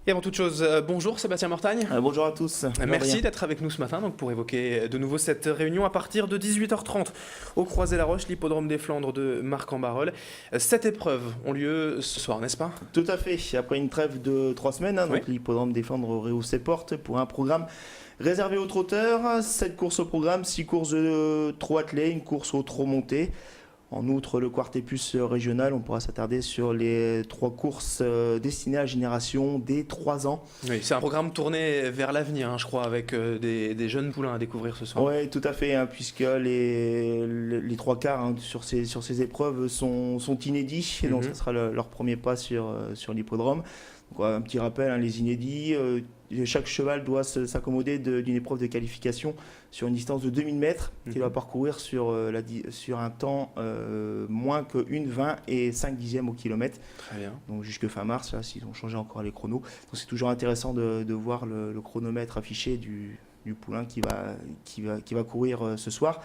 Et avant toute chose, bonjour Sébastien Mortagne. Bonjour à tous. Merci d'être avec nous ce matin donc, pour évoquer de nouveau cette réunion à partir de 18h30 au Croisé-la-Roche, l'hippodrome des Flandres de Marc-en-Barœul. 7 épreuves ont lieu ce soir, n'est-ce pas? Tout à fait. Après une trêve de 3 semaines, donc Oui. l'hippodrome des Flandres réouvre ses portes pour un programme réservé aux trotteurs. 7 courses au programme, 6 courses de trot attelé, une course au trot monté. En outre, le Quartet-Plus régional, on pourra s'attarder sur les 3 courses destinées à la génération des 3 ans. Oui, c'est un programme tourné vers l'avenir, je crois, avec des jeunes poulains à découvrir ce soir. Oui, tout à fait, puisque les 3 quarts sur ces épreuves sont inédits, et donc Mhm. ça sera leur premier pas sur l'hippodrome. Donc, un petit rappel, les inédits, chaque cheval doit s'accommoder d'une épreuve de qualification sur une distance de 2000 mètres qu'il va parcourir sur un temps moins que 1,20 et 5 dixièmes au kilomètre. Très bien. Donc jusque fin mars, là, s'ils ont changé encore les chronos. Donc c'est toujours intéressant de voir le chronomètre affiché du poulain qui va courir ce soir.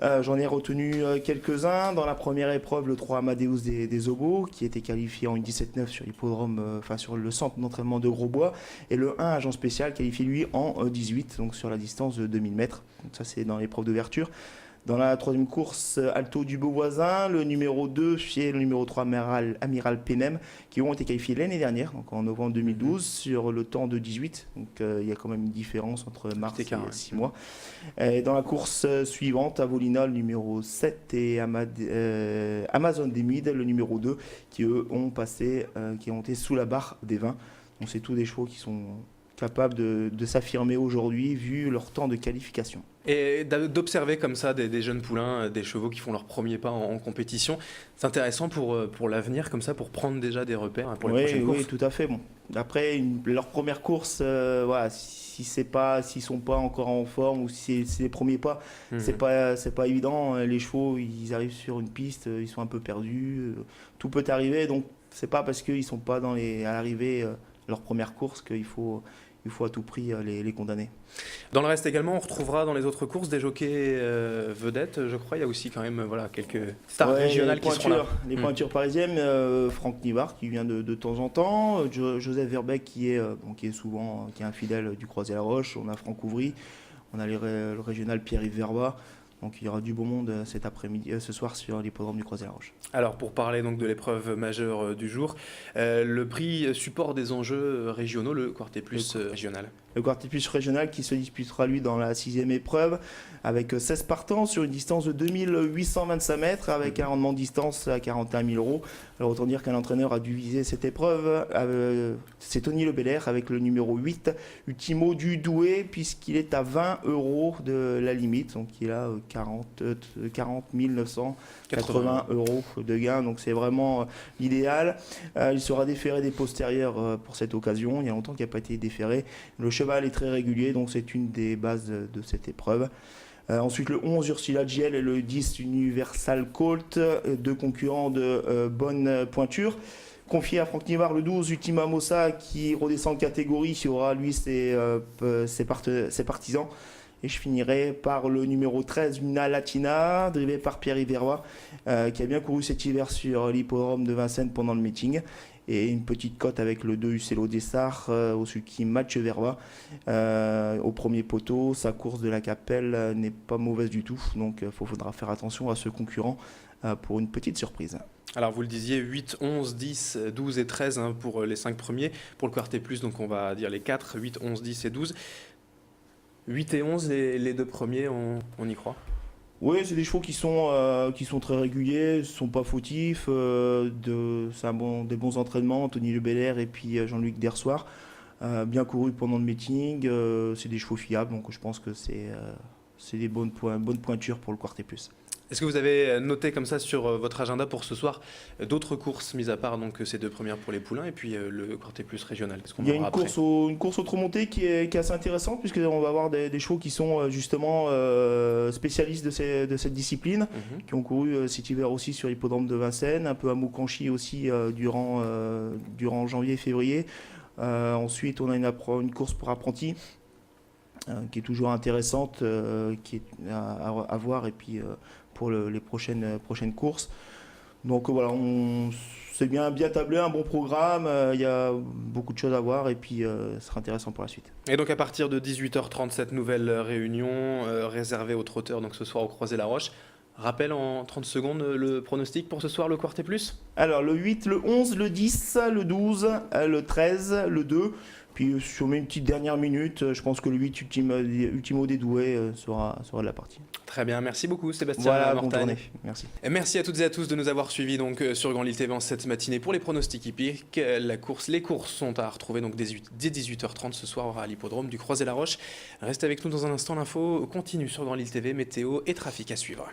J'en ai retenu quelques-uns. Dans la première épreuve, le 3 Amadeus des Obos, qui était qualifié en 17-9 sur l'hippodrome, sur le centre d'entraînement de Grosbois, et le 1 Agent Spécial, qualifié lui en 18, donc sur la distance de 2000 mètres. Donc ça, c'est dans l'épreuve d'ouverture. Dans la troisième course, Alto du Beauvoisin, le numéro 2 et le numéro 3 Amiral Penem, qui ont été qualifiés l'année dernière, donc en novembre 2012, sur le temps de 18. Donc il y a quand même une différence entre mars et 6 mois. Et dans la course suivante, Avolina, le numéro 7, et Amazon Demide, le numéro 2, qui eux ont été sous la barre des 20. Donc c'est tous des chevaux qui sont capables de s'affirmer aujourd'hui, vu leur temps de qualification. Et d'observer comme ça des jeunes poulains, des chevaux qui font leur premier pas en compétition, c'est intéressant pour l'avenir, comme ça, pour prendre déjà des repères pour les prochaines courses. Oui, tout à fait. Bon. Après, leur première course, voilà, s'ils sont pas encore en forme ou si c'est les premiers pas, c'est pas évident. Les chevaux, ils arrivent sur une piste, ils sont un peu perdus. Tout peut arriver, donc c'est pas parce qu'ils sont pas à l'arrivée leur première course qu'il faut à tout prix les condamner. Dans le reste également, on retrouvera dans les autres courses des jockeys vedettes, je crois. Il y a aussi quand même quelques stars régionales qui seront là. Les pointures parisiennes, Franck Nivard qui vient de temps en temps, Joseph Verbeek qui est un fidèle du Croisé-la-Roche, on a Franck Ouvry, on a le régional Pierre-Yves Verba. Donc il y aura du beau monde ce soir sur l'hippodrome du Croisé-la-Roche. Alors pour parler donc de l'épreuve majeure du jour, le prix support des enjeux régionaux, le Quartet-Plus régional. Le Quartet-Plus régional qui se disputera lui dans la 6e épreuve avec 16 partants sur une distance de 2825 mètres avec un rendement de distance à 41 000 euros. Alors autant dire qu'un entraîneur a dû viser cette épreuve, c'est Tony Lebelair avec le numéro 8, Ultimo du Douai, puisqu'il est à 20 euros de la limite, donc il a 40 980 euros de gain, donc c'est vraiment l'idéal. Il sera déféré des postérieurs pour cette occasion, il y a longtemps qu'il n'a pas été déféré. Le cheval est très régulier, donc c'est une des bases de cette épreuve. Ensuite, le 11 Ursula Giel et le 10 Universal Colt, deux concurrents de bonne pointure. Confié à Franck Nivard, le 12 Ultima Mossa qui redescend de catégorie, qui aura lui ses partisans. Et je finirai par le numéro 13 Una Latina, drivé par Pierre-Yves Verroy, qui a bien couru cet hiver sur l'hippodrome de Vincennes pendant le meeting. Et une petite cote avec le 2 Uccello Dessart, au sulky Mathieu Verroy. Au premier poteau, sa course de la Capelle n'est pas mauvaise du tout. Donc il faudra faire attention à ce concurrent pour une petite surprise. Alors vous le disiez, 8, 11, 10, 12 et 13 pour les 5 premiers. Pour le Quartet+, donc on va dire les 4, 8, 11, 10 et 12. 8 et 11, les deux premiers, on y croit? Oui, c'est des chevaux qui sont très réguliers, ne sont pas fautifs, des bons entraînements, Tony Lebelair et puis Jean-Luc Dersoir, bien couru pendant le meeting, c'est des chevaux fiables, donc je pense que c'est des bonnes pointures pour le Quartet+. Est-ce que vous avez noté comme ça sur votre agenda pour ce soir d'autres courses, mis à part donc ces deux premières pour les poulains et puis le Quartet+ régional? Il y a une course au trot monté qui est assez intéressante puisqu'on va avoir des chevaux qui sont justement spécialistes de cette discipline, qui ont couru cet hiver aussi sur l'hippodrome de Vincennes, un peu à Moukanchi aussi durant janvier et février. Ensuite, on a une course pour apprentis qui est toujours intéressante, qui est à voir et puis pour les prochaines courses. Donc voilà, c'est bien tablé, un bon programme, il y a beaucoup de choses à voir et puis ce sera intéressant pour la suite. Et donc à partir de 18h30, cette nouvelle réunion réservée aux trotteurs, donc ce soir au Croisé-la-Roche. Rappel en 30 secondes le pronostic pour ce soir, le Quartet Plus? Alors le 8, le 11, le 10, le 12, le 13, le 2. Puis si on met une petite dernière minute, je pense que le 8, Ultimo Dédoué, sera de la partie. Très bien, merci beaucoup Sébastien Voilà, bonne Mortagne. journée. Merci. Et merci à toutes et à tous de nous avoir suivis donc, sur Grand Lille TV en cette matinée pour les pronostics hippiques. Les courses sont à retrouver donc dès 18h30 ce soir à l'hippodrome du Croisé-la-Roche. Restez avec nous dans un instant, l'info continue sur Grand Lille TV, météo et trafic à suivre.